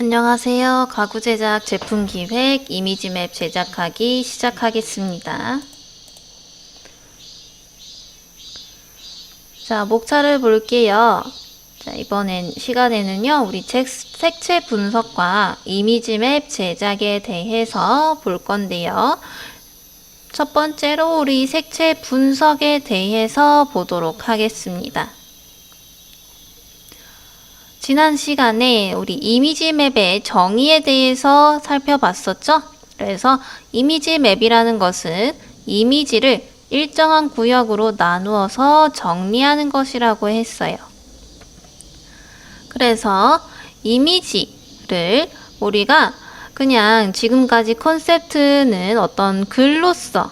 안녕하세요. 가구 제작 제품 기획 이미지 맵 제작하기 시작하겠습니다. 자, 목차를 볼게요. 자, 이번엔 시간에는요, 우리 색채 분석과 이미지 맵 제작에 대해서 볼 건데요. 첫 번째로 우리 색채 분석에 대해서 보도록 하겠습니다. 지난 시간에 우리 이미지 맵의 정의에 대해서 살펴봤었죠? 그래서 이미지 맵이라는 것은 이미지를 일정한 구역으로 나누어서 정리하는 것이라고 했어요. 그래서 이미지를 우리가 그냥 지금까지 컨셉트는 어떤 글로써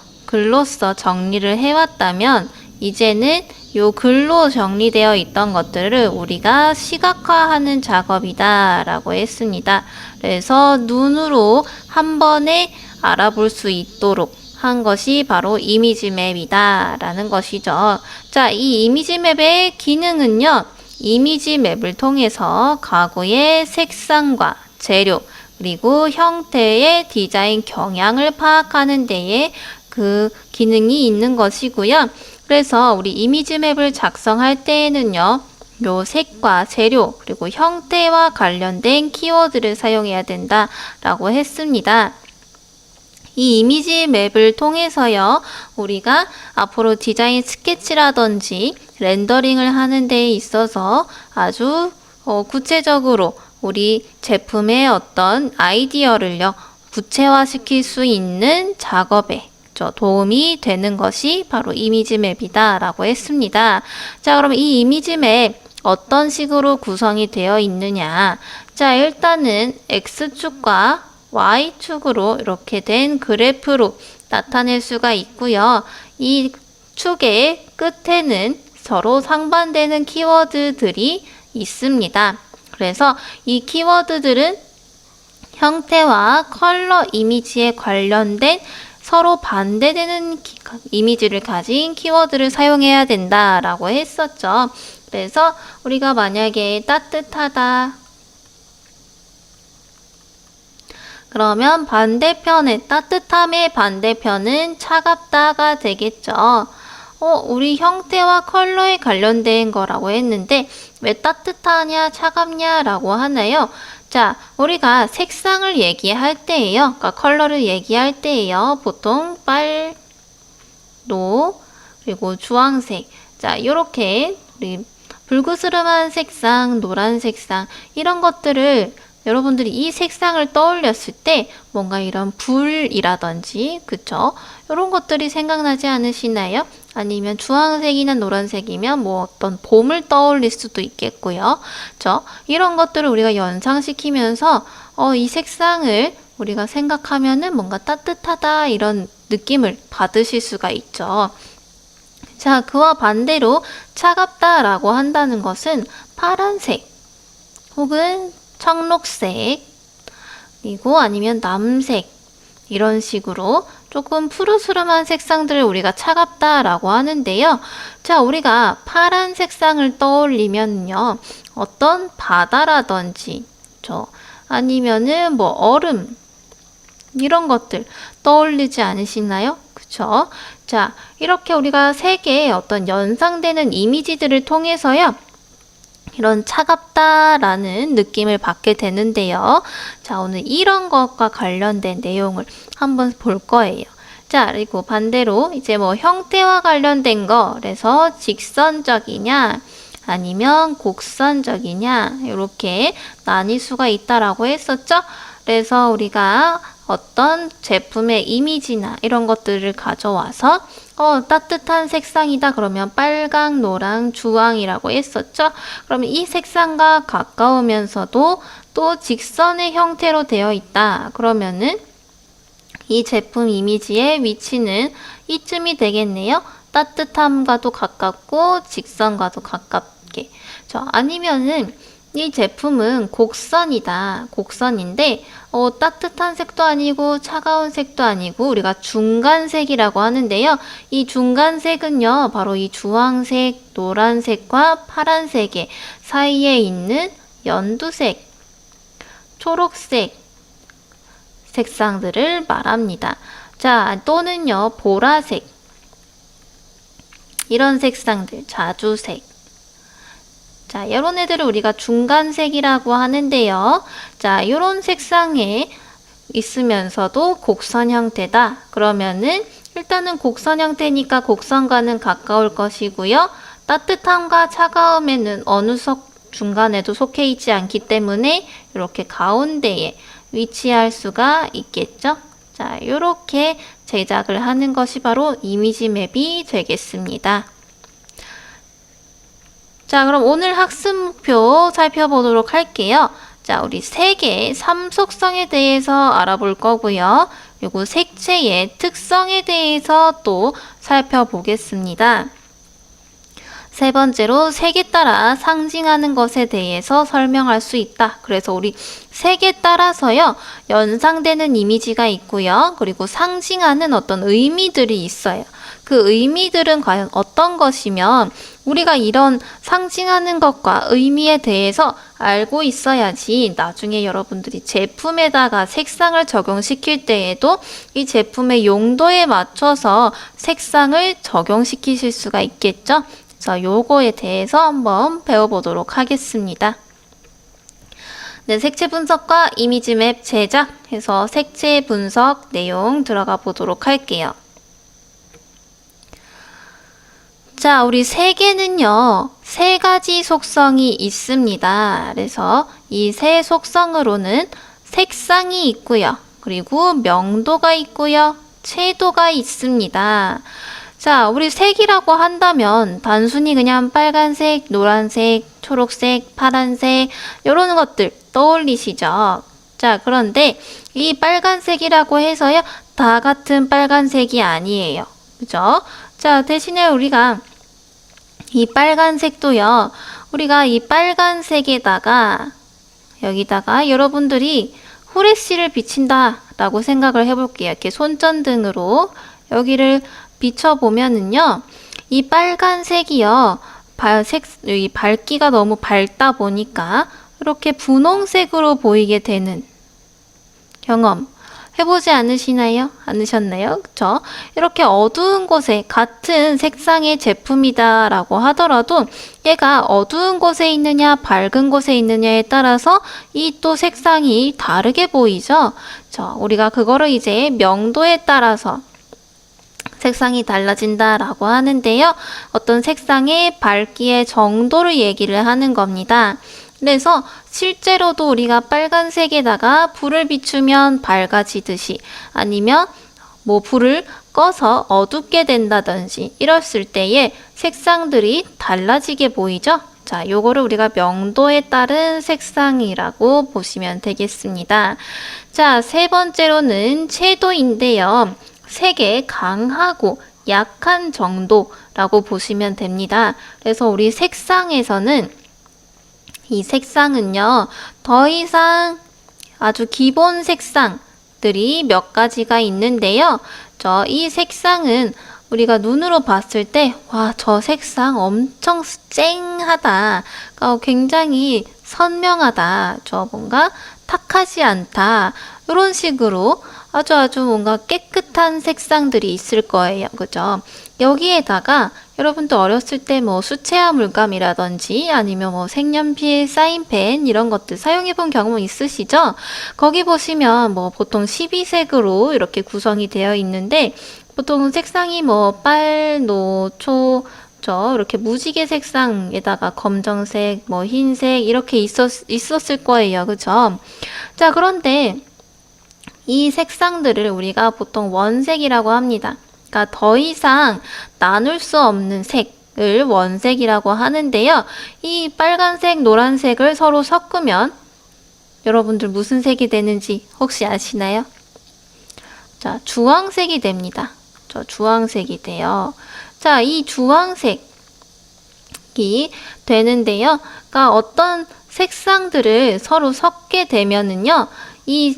정리를 해왔다면 이제는 요 글로 정리되어 있던 것들을 우리가 시각화하는 작업이다 라고 했습니다. 그래서 눈으로 한 번에 알아볼 수 있도록 한 것이 바로 이미지 맵이다 라는 것이죠. 자, 이 이미지 맵의 기능은요, 이미지 맵을 통해서 가구의 색상과 재료 그리고 형태의 디자인 경향을 파악하는 데에 그 기능이 있는 것이고요. 그래서 우리 이미지 맵을 작성할 때에는요, 요 색과 재료 그리고 형태와 관련된 키워드를 사용해야 된다라고 했습니다. 이 이미지 맵을 통해서요, 우리가 앞으로 디자인 스케치라든지 렌더링을 하는 데 있어서 아주 구체적으로 우리 제품의 어떤 아이디어를요, 구체화시킬 수 있는 작업에 도움이 되는 것이 바로 이미지 맵이다 라고 했습니다. 자, 그럼 이 이미지 맵 어떤 식으로 구성이 되어 있느냐. 자, 일단은 X축과 Y축으로 이렇게 된 그래프로 나타낼 수가 있고요. 이 축의 끝에는 서로 상반되는 키워드들이 있습니다. 그래서 이 키워드들은 형태와 컬러 이미지에 관련된 서로 반대되는 이미지를 가진 키워드를 사용해야 된다라고 했었죠. 그래서 우리가 만약에 따뜻하다 그러면 반대편의 따뜻함의 반대편은 차갑다가 되겠죠. 우리 형태와 컬러에 관련된 거라고 했는데 왜 따뜻하냐 차갑냐라고 하나요? 자, 우리가 색상을 얘기할 때예요. 그러니까 컬러를 얘기할 때예요. 보통 빨, 노, 그리고 주황색. 자, 요렇게 우리 불그스름한 색상, 노란 색상 이런 것들을 여러분들이 이 색상을 떠올렸을 때 뭔가 이런 불이라든지 그쵸? 이런 것들이 생각나지 않으시나요? 아니면 주황색이나 노란색이면 뭐 어떤 봄을 떠올릴 수도 있겠고요. 그쵸? 이런 것들을 우리가 연상시키면서 이 색상을 우리가 생각하면은 뭔가 따뜻하다 이런 느낌을 받으실 수가 있죠. 자, 그와 반대로 차갑다라고 한다는 것은 파란색 혹은 청록색 그리고 아니면 남색 이런 식으로 조금 푸르스름한 색상들을 우리가 차갑다라고 하는데요. 자, 우리가 파란 색상을 떠올리면요, 어떤 바다라든지 아니면은 뭐 얼음 이런 것들 떠올리지 않으시나요? 그쵸? 자, 이렇게 우리가 색의 어떤 연상되는 이미지들을 통해서요, 이런 차갑다라는 느낌을 받게 되는데요. 자, 오늘 이런 것과 관련된 내용을 한번 볼 거예요. 자, 그리고 반대로 이제 뭐 형태와 관련된 거, 그래서 직선적이냐, 아니면 곡선적이냐, 이렇게 나뉠 수가 있다라고 했었죠. 그래서 우리가 어떤 제품의 이미지나 이런 것들을 가져와서 따뜻한 색상이다 그러면 빨강, 노랑, 주황이라고 했었죠. 그러면 이 색상과 가까우면서도 또 직선의 형태로 되어 있다. 그러면은 이 제품 이미지의 위치는 이쯤이 되겠네요. 따뜻함과도 가깝고 직선과도 가깝게. 아니면은 이 제품은 곡선이다. 곡선인데 따뜻한 색도 아니고 차가운 색도 아니고 우리가 중간색이라고 하는데요. 이 중간색은요. 바로 이 주황색, 노란색과 파란색의 사이에 있는 연두색 초록색 색상들을 말합니다. 자, 또는요, 보라색. 이런 색상들, 자주색. 자, 이런 애들을 우리가 중간색이라고 하는데요. 자, 이런 색상에 있으면서도 곡선 형태다. 그러면은 일단은 곡선 형태니까 곡선과는 가까울 것이고요. 따뜻함과 차가움에는 어느 중간에도 속해 있지 않기 때문에 이렇게 가운데에 위치할 수가 있겠죠. 자, 이렇게 제작을 하는 것이 바로 이미지 맵이 되겠습니다. 자, 그럼 오늘 학습 목표 살펴보도록 할게요. 자, 우리 색의 3속성에 대해서 알아볼 거고요. 그리고 색채의 특성에 대해서 또 살펴보겠습니다. 세 번째로 색에 따라 상징하는 것에 대해서 설명할 수 있다. 그래서 우리 색에 따라서요, 연상되는 이미지가 있고요. 그리고 상징하는 어떤 의미들이 있어요. 그 의미들은 과연 어떤 것이면 우리가 이런 상징하는 것과 의미에 대해서 알고 있어야지 나중에 여러분들이 제품에다가 색상을 적용시킬 때에도 이 제품의 용도에 맞춰서 색상을 적용시키실 수가 있겠죠. 그래서 요거에 대해서 한번 배워보도록 하겠습니다. 네, 색채 분석과 이미지 맵 제작해서 색채 분석 내용 들어가 보도록 할게요. 자, 우리 색에는요, 세 가지 속성이 있습니다. 그래서 이 세 속성으로는 색상이 있고요. 그리고 명도가 있고요. 채도가 있습니다. 자, 우리 색이라고 한다면 단순히 그냥 빨간색, 노란색, 초록색, 파란색 이런 것들 떠올리시죠? 자, 그런데 이 빨간색이라고 해서요, 다 같은 빨간색이 아니에요. 그죠? 자, 대신에 우리가 이 빨간색도요, 우리가 이 빨간색에다가 여기다가 여러분들이 후레쉬를 비친다 라고 생각을 해볼게요. 이렇게 손전등으로 여기를 비춰보면은요, 이 빨간색이요, 이 밝기가 너무 밝다 보니까 이렇게 분홍색으로 보이게 되는 경험 해보지 않으셨나요? 그쵸? 이렇게 어두운 곳에 같은 색상의 제품이다 라고 하더라도 얘가 어두운 곳에 있느냐 밝은 곳에 있느냐에 따라서 이 또 색상이 다르게 보이죠? 우리가 그거를 이제 명도에 따라서 색상이 달라진다 라고 하는데요. 어떤 색상의 밝기의 정도를 얘기를 하는 겁니다. 그래서 실제로도 우리가 빨간색에다가 불을 비추면 밝아지듯이 아니면 뭐 불을 꺼서 어둡게 된다든지 이랬을 때에 색상들이 달라지게 보이죠? 자, 요거를 우리가 명도에 따른 색상이라고 보시면 되겠습니다. 자, 세 번째로는 채도인데요. 색의 강하고 약한 정도라고 보시면 됩니다. 그래서 우리 색상에서는 이 색상은요, 더 이상 아주 기본 색상들이 몇 가지가 있는데요. 이 색상은 우리가 눈으로 봤을 때, 와, 저 색상 엄청 쨍하다. 굉장히 선명하다. 뭔가 탁하지 않다. 이런 식으로 아주 뭔가 깨끗한 색상들이 있을 거예요. 그죠? 여기에다가 여러분도 어렸을 때 뭐 수채화 물감이라든지 아니면 뭐 색연필, 사인펜 이런 것들 사용해 본 경험 있으시죠? 거기 보시면 뭐 보통 12색으로 이렇게 구성이 되어 있는데 보통 색상이 뭐 빨, 노, 초, 이렇게 무지개 색상에다가 검정색, 뭐 흰색 이렇게 있었을 거예요. 그죠? 자, 그런데 이 색상들을 우리가 보통 원색이라고 합니다. 그러니까 더 이상 나눌 수 없는 색을 원색이라고 하는데요. 이 빨간색, 노란색을 서로 섞으면 여러분들 무슨 색이 되는지 혹시 아시나요? 자, 주황색이 됩니다. 주황색이 돼요. 자, 이 주황색이 되는데요. 그러니까 어떤 색상들을 서로 섞게 되면은요, 이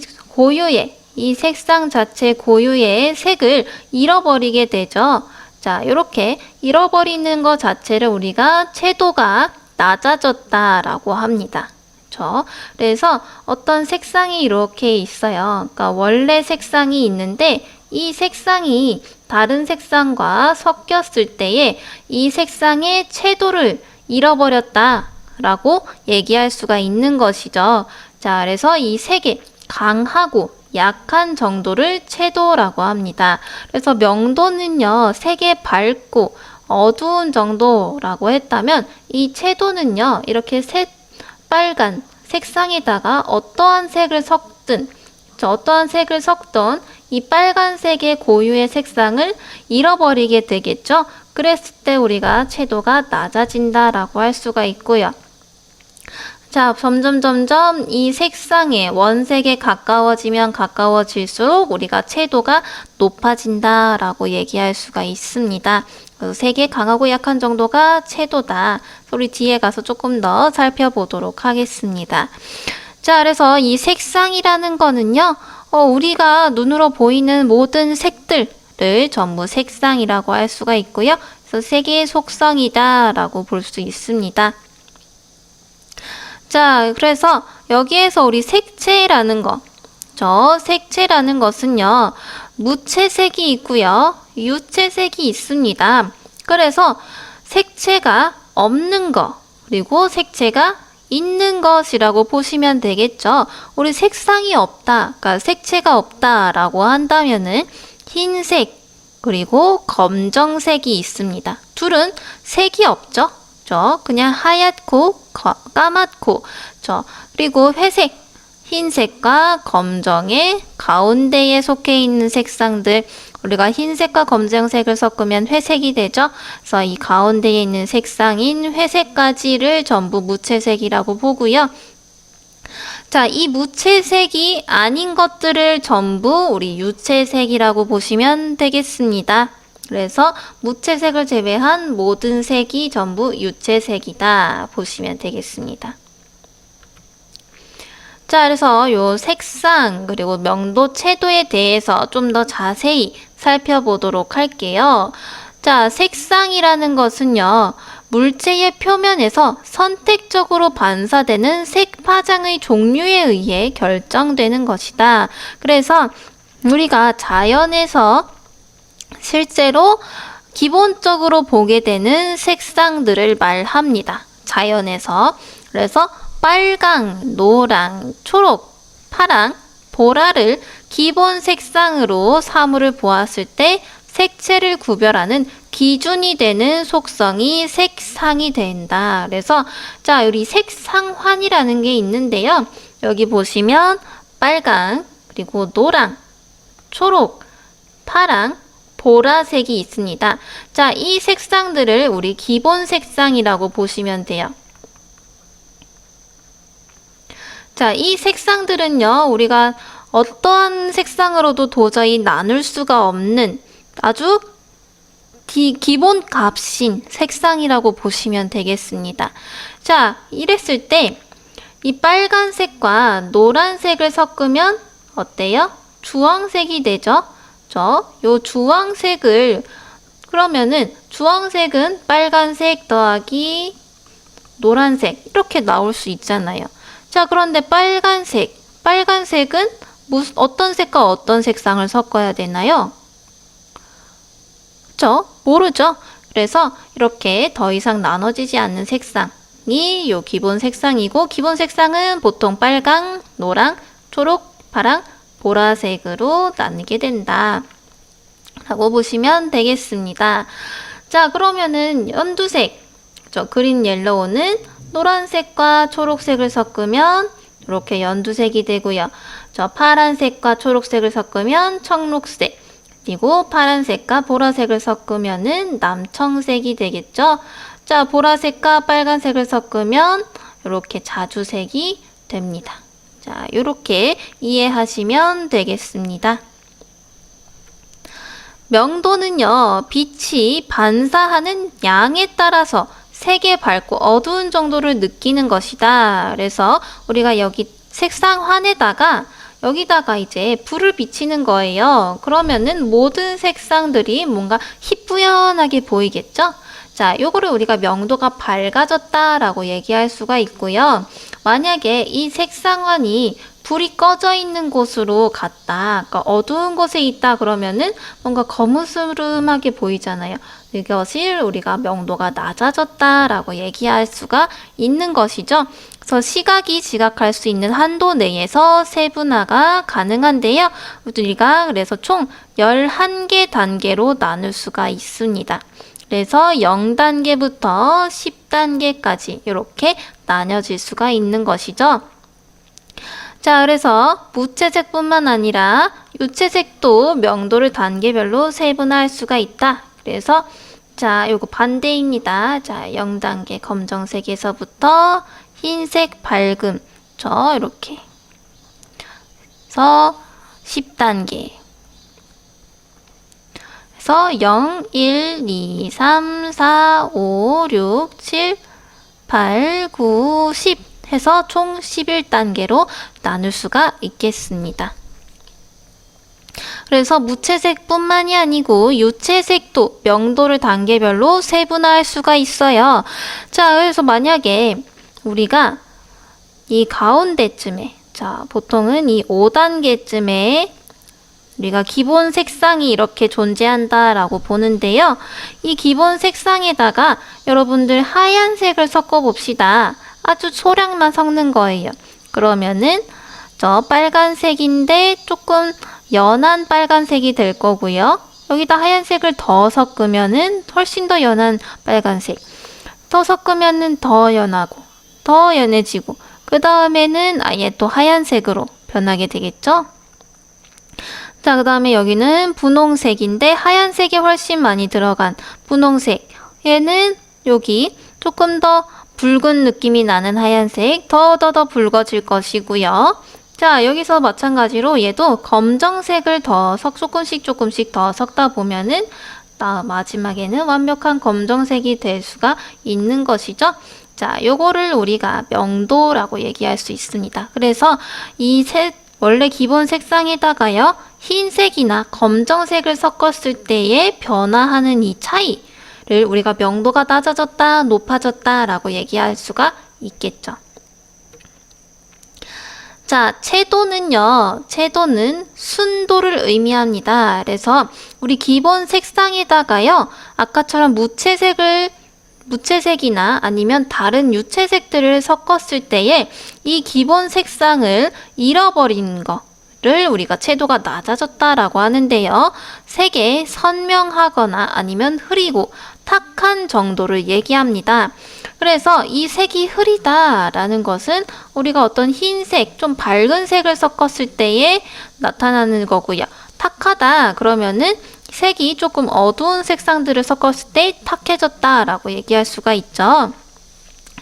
색상 자체 고유의 색을 잃어버리게 되죠. 자, 이렇게 잃어버리는 것 자체를 우리가 채도가 낮아졌다라고 합니다. 그래서 어떤 색상이 이렇게 있어요. 그러니까 원래 색상이 있는데 이 색상이 다른 색상과 섞였을 때에 이 색상의 채도를 잃어버렸다 라고 얘기할 수가 있는 것이죠. 자, 그래서 이 색의 강하고 약한 정도를 채도라고 합니다. 그래서 명도는요, 색의 밝고 어두운 정도라고 했다면 이 채도는요, 이렇게 새빨간 색상에다가 어떠한 색을 섞든 이 빨간색의 고유의 색상을 잃어버리게 되겠죠. 그랬을 때 우리가 채도가 낮아진다라고 할 수가 있고요. 자, 점점 이 색상의 원색에 가까워지면 가까워질수록 우리가 채도가 높아진다라고 얘기할 수가 있습니다. 그래서 색의 강하고 약한 정도가 채도다. 우리 뒤에 가서 조금 더 살펴보도록 하겠습니다. 자, 그래서 이 색상이라는 거는요, 우리가 눈으로 보이는 모든 색들을 전부 색상이라고 할 수가 있고요. 그래서 색의 속성이다라고 볼 수 있습니다. 자, 그래서 여기에서 우리 색채라는 거, 색채라는 것은요, 무채색이 있고요, 유채색이 있습니다. 그래서 색채가 없는 거, 그리고 색채가 있는 것이라고 보시면 되겠죠. 우리 색상이 없다, 그러니까 색채가 없다라고 한다면은 흰색, 그리고 검정색이 있습니다. 둘은 색이 없죠. 그냥 하얗고 까맣고, 그리고 회색, 흰색과 검정의 가운데에 속해 있는 색상들, 우리가 흰색과 검정색을 섞으면 회색이 되죠. 그래서 이 가운데에 있는 색상인 회색까지를 전부 무채색이라고 보고요. 자, 이 무채색이 아닌 것들을 전부 우리 유채색이라고 보시면 되겠습니다. 그래서 무채색을 제외한 모든 색이 전부 유채색이다 보시면 되겠습니다. 자, 그래서 요 색상 그리고 명도, 채도에 대해서 좀 더 자세히 살펴보도록 할게요. 자, 색상이라는 것은요, 물체의 표면에서 선택적으로 반사되는 색 파장의 종류에 의해 결정되는 것이다. 그래서 우리가 자연에서 실제로 기본적으로 보게 되는 색상들을 말합니다. 자연에서. 그래서 빨강, 노랑, 초록, 파랑, 보라를 기본 색상으로 사물을 보았을 때 색채를 구별하는 기준이 되는 속성이 색상이 된다. 그래서 자, 우리 색상환이라는 게 있는데요. 여기 보시면 빨강, 그리고 노랑, 초록, 파랑, 보라색이 있습니다. 자, 이 색상들을 우리 기본 색상이라고 보시면 돼요. 자, 이 색상들은요, 우리가 어떠한 색상으로도 도저히 나눌 수가 없는 아주 기본 값인 색상이라고 보시면 되겠습니다. 자, 이랬을 때 이 빨간색과 노란색을 섞으면 어때요? 주황색이 되죠? 요 주황색을 그러면은 주황색은 빨간색 더하기 노란색 이렇게 나올 수 있잖아요. 자, 그런데 빨간색은 어떤 색과 어떤 색상을 섞어야 되나요? 모르죠? 그래서 이렇게 더 이상 나눠지지 않는 색상이 요 기본 색상이고, 기본 색상은 보통 빨강, 노랑, 초록, 파랑, 보라색으로 나뉘게 된다 라고 보시면 되겠습니다. 자, 그러면은 연두색, 그린 옐로우는 노란색과 초록색을 섞으면 이렇게 연두색이 되고요. 파란색과 초록색을 섞으면 청록색, 그리고 파란색과 보라색을 섞으면은 남청색이 되겠죠. 자, 보라색과 빨간색을 섞으면 이렇게 자주색이 됩니다. 자, 이렇게 이해하시면 되겠습니다. 명도는요, 빛이 반사하는 양에 따라서 색의 밝고 어두운 정도를 느끼는 것이다. 그래서 우리가 여기 색상환에다가 여기다가 이제 불을 비치는 거예요. 그러면은 모든 색상들이 뭔가 희뿌연하게 보이겠죠? 자, 요거를 우리가 명도가 밝아졌다라고 얘기할 수가 있고요. 만약에 이 색상환이 불이 꺼져 있는 곳으로 갔다, 그러니까 어두운 곳에 있다 그러면은 뭔가 거무스름하게 보이잖아요. 이것을 우리가 명도가 낮아졌다라고 얘기할 수가 있는 것이죠. 그래서 시각이 지각할 수 있는 한도 내에서 세분화가 가능한데요. 우리가 그래서 총 11개 단계로 나눌 수가 있습니다. 그래서 0단계부터 10단계까지 이렇게 나뉘어질 수가 있는 것이죠. 자, 그래서 무채색뿐만 아니라 유채색도 명도를 단계별로 세분화할 수가 있다. 그래서 자, 요거 반대입니다. 자, 0단계 검정색에서부터 흰색 밝음, 이렇게. 그래서 10단계. 그래서 0, 1, 2, 3, 4, 5, 6, 7, 8, 9, 10 해서 총 11단계로 나눌 수가 있겠습니다. 그래서 무채색뿐만이 아니고 유채색도 명도를 단계별로 세분화할 수가 있어요. 자, 그래서 만약에 우리가 이 가운데쯤에, 자, 보통은 이 5단계쯤에 우리가 기본 색상이 이렇게 존재한다라고 보는데요. 이 기본 색상에다가 여러분들 하얀색을 섞어 봅시다. 아주 소량만 섞는 거예요. 그러면은 저 빨간색인데 조금 연한 빨간색이 될 거고요. 여기다 하얀색을 더 섞으면은 훨씬 더 연한 빨간색. 더 섞으면은 더 연하고 더 연해지고 그 다음에는 아예 또 하얀색으로 변하게 되겠죠. 자, 그 다음에 여기는 분홍색인데 하얀색이 훨씬 많이 들어간 분홍색. 얘는 여기 조금 더 붉은 느낌이 나는 하얀색, 더 붉어질 것이고요. 자, 여기서 마찬가지로 얘도 검정색을 더 조금씩 더 섞다 보면은 마지막에는 완벽한 검정색이 될 수가 있는 것이죠. 자, 요거를 우리가 명도라고 얘기할 수 있습니다. 그래서 원래 기본 색상에다가요, 흰색이나 검정색을 섞었을 때에 변화하는 이 차이를 우리가 명도가 낮아졌다, 높아졌다 라고 얘기할 수가 있겠죠. 자, 채도는 순도를 의미합니다. 그래서 우리 기본 색상에다가요, 아까처럼 무채색이나 아니면 다른 유채색들을 섞었을 때에 이 기본 색상을 잃어버린 거를 우리가 채도가 낮아졌다라고 하는데요. 색에 선명하거나 아니면 흐리고 탁한 정도를 얘기합니다. 그래서 이 색이 흐리다라는 것은 우리가 어떤 흰색, 좀 밝은 색을 섞었을 때에 나타나는 거고요. 탁하다 그러면은 색이 조금 어두운 색상들을 섞었을 때 탁해졌다라고 얘기할 수가 있죠.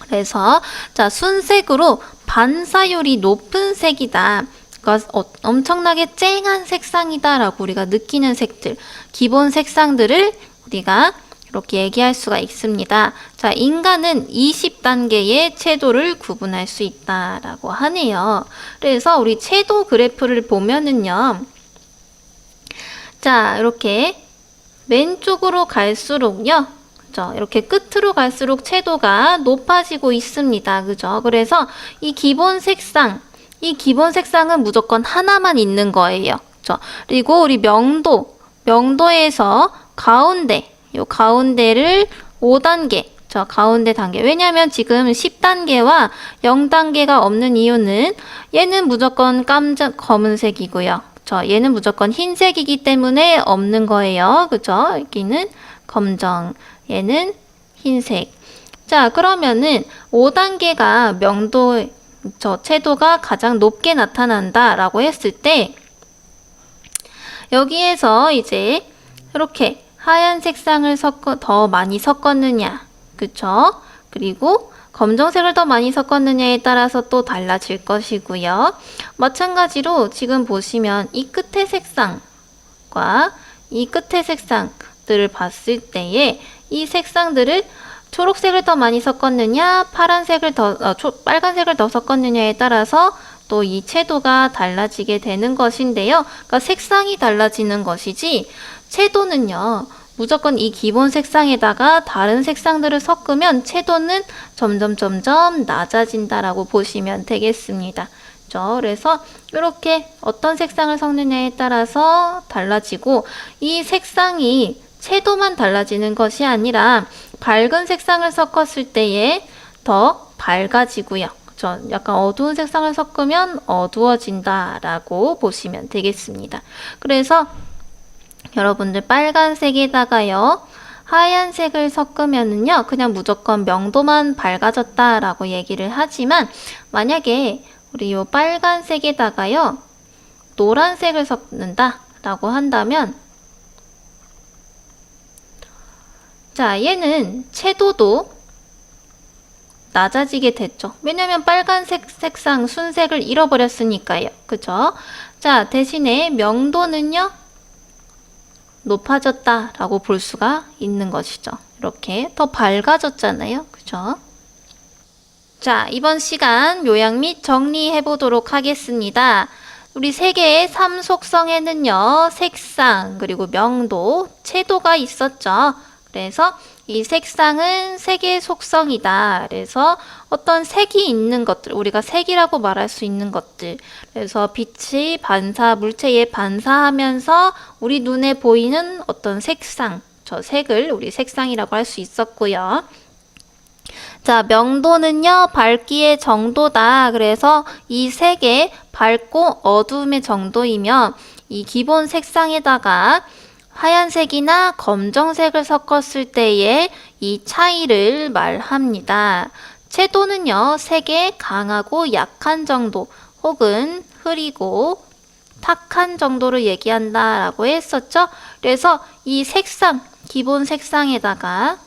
그래서 자, 순색으로 반사율이 높은 색이다. 그러니까 엄청나게 쨍한 색상이다라고 우리가 느끼는 색들, 기본 색상들을 우리가 이렇게 얘기할 수가 있습니다. 자, 인간은 20단계의 채도를 구분할 수 있다라고 하네요. 그래서 우리 채도 그래프를 보면은요. 자, 이렇게 왼쪽으로 갈수록요. 그죠? 이렇게 끝으로 갈수록 채도가 높아지고 있습니다. 그죠? 그래서 이 기본 색상은 무조건 하나만 있는 거예요. 그죠? 그리고 우리 명도에서 요 가운데를 5단계, 가운데 단계. 왜냐면 지금 10단계와 0단계가 없는 이유는 얘는 무조건 검은색이고요. 얘는 무조건 흰색이기 때문에 없는 거예요. 그죠? 여기는 검정, 얘는 흰색. 자, 그러면은 5단계가 채도가 가장 높게 나타난다라고 했을 때 여기에서 이제 이렇게 하얀 색상을 더 많이 섞었느냐, 그쵸? 그리고 검정색을 더 많이 섞었느냐에 따라서 또 달라질 것이고요. 마찬가지로 지금 보시면 이 끝의 색상과 이 끝의 색상들을 봤을 때에 이 색상들을 초록색을 더 많이 섞었느냐, 빨간색을 더 섞었느냐에 따라서 또 이 채도가 달라지게 되는 것인데요. 그러니까 색상이 달라지는 것이지 채도는요, 무조건 이 기본 색상에다가 다른 색상들을 섞으면 채도는 점점 낮아진다라고 보시면 되겠습니다. 그래서 이렇게 어떤 색상을 섞느냐에 따라서 달라지고, 이 색상이 채도만 달라지는 것이 아니라 밝은 색상을 섞었을 때에 더 밝아지고요. 약간 어두운 색상을 섞으면 어두워진다라고 보시면 되겠습니다. 그래서 여러분들 빨간색에다가요, 하얀색을 섞으면은요, 그냥 무조건 명도만 밝아졌다라고 얘기를 하지만, 만약에 우리 요 빨간색에다가요, 노란색을 섞는다라고 한다면, 자, 얘는 채도도 낮아지게 됐죠. 왜냐면 빨간색 색상 순색을 잃어버렸으니까요. 그죠? 자, 대신에 명도는요, 높아졌다라고 볼 수가 있는 것이죠. 이렇게 더 밝아졌잖아요. 그죠? 자, 이번 시간 요약 및 정리해 보도록 하겠습니다. 우리 세 개의 삼속성에는요, 색상, 그리고 명도, 채도가 있었죠. 그래서 이 색상은 색의 속성이다. 그래서 어떤 색이 있는 것들, 우리가 색이라고 말할 수 있는 것들, 그래서 빛이 물체에 반사하면서 우리 눈에 보이는 어떤 색상, 저 색을 우리 색상이라고 할 수 있었고요. 자, 명도는요, 밝기의 정도다. 그래서 이 색의 밝고 어두움의 정도이며, 이 기본 색상에다가 하얀색이나 검정색을 섞었을 때의 이 차이를 말합니다. 채도는요, 색의 강하고 약한 정도, 혹은 흐리고 탁한 정도를 얘기한다라고 했었죠. 그래서 이 색상, 기본 색상에다가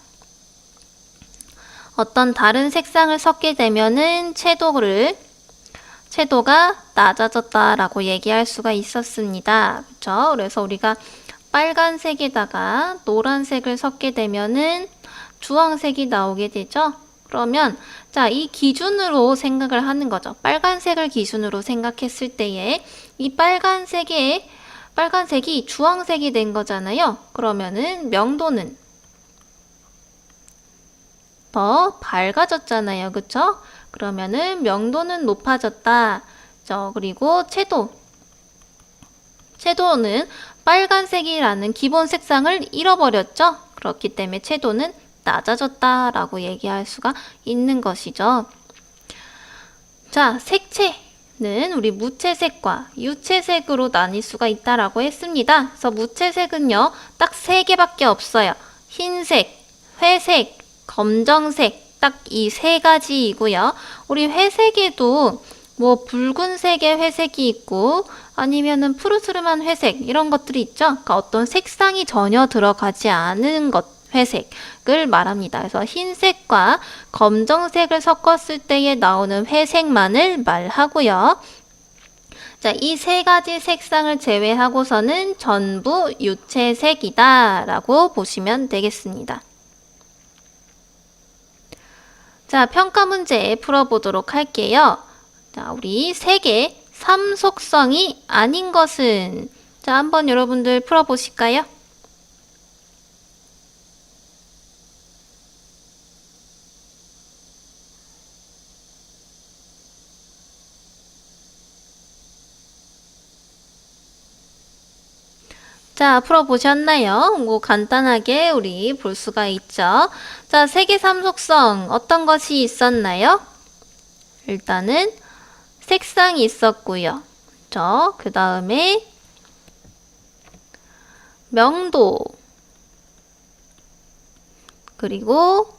어떤 다른 색상을 섞게 되면은 채도가 낮아졌다라고 얘기할 수가 있었습니다. 그렇죠? 그래서 우리가 빨간색에다가 노란색을 섞게 되면은 주황색이 나오게 되죠. 그러면 자, 이 기준으로 생각을 하는 거죠. 빨간색을 기준으로 생각했을 때에 이 빨간색이 주황색이 된 거잖아요. 그러면은 명도는 더 밝아졌잖아요. 그쵸? 그러면은 명도는 높아졌다. 그리고 채도는 빨간색이라는 기본 색상을 잃어버렸죠. 그렇기 때문에 채도는 낮아졌다라고 얘기할 수가 있는 것이죠. 자, 색채는 우리 무채색과 유채색으로 나뉠 수가 있다라고 했습니다. 그래서 무채색은요, 딱 3개밖에 없어요. 흰색, 회색, 검정색, 딱 이 3가지이고요. 우리 회색에도 뭐 붉은색의 회색이 있고 아니면은 푸르스름한 회색 이런 것들이 있죠. 그러니까 어떤 색상이 전혀 들어가지 않은 회색을 말합니다. 그래서 흰색과 검정색을 섞었을 때에 나오는 회색만을 말하고요. 자, 이 3가지 색상을 제외하고서는 전부 유채색이다 라고 보시면 되겠습니다. 자, 평가 문제 풀어보도록 할게요. 자, 우리 색의 삼속성이 아닌 것은, 자, 한번 여러분들 풀어보실까요? 자, 풀어보셨나요? 뭐 간단하게 우리 볼 수가 있죠. 자, 색의 삼속성 어떤 것이 있었나요? 일단은 색상이 있었고요. 그 다음에 명도, 그리고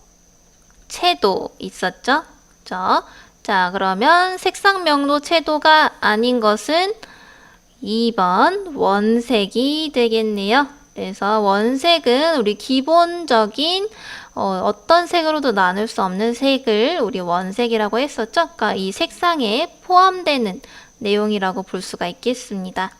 채도 있었죠. 자, 그러면 색상, 명도, 채도가 아닌 것은 2번 원색이 되겠네요. 그래서 원색은 우리 기본적인 어떤 색으로도 나눌 수 없는 색을 우리 원색이라고 했었죠. 그러니까 이 색상에 포함되는 내용이라고 볼 수가 있겠습니다.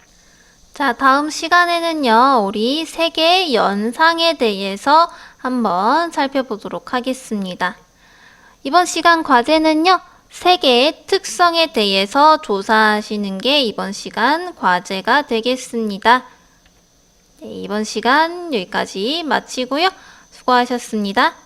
자, 다음 시간에는요, 우리 색의 연상에 대해서 한번 살펴보도록 하겠습니다. 이번 시간 과제는요, 색의 특성에 대해서 조사하시는 게 이번 시간 과제가 되겠습니다. 네. 이번 시간 여기까지 마치고요. 수고하셨습니다.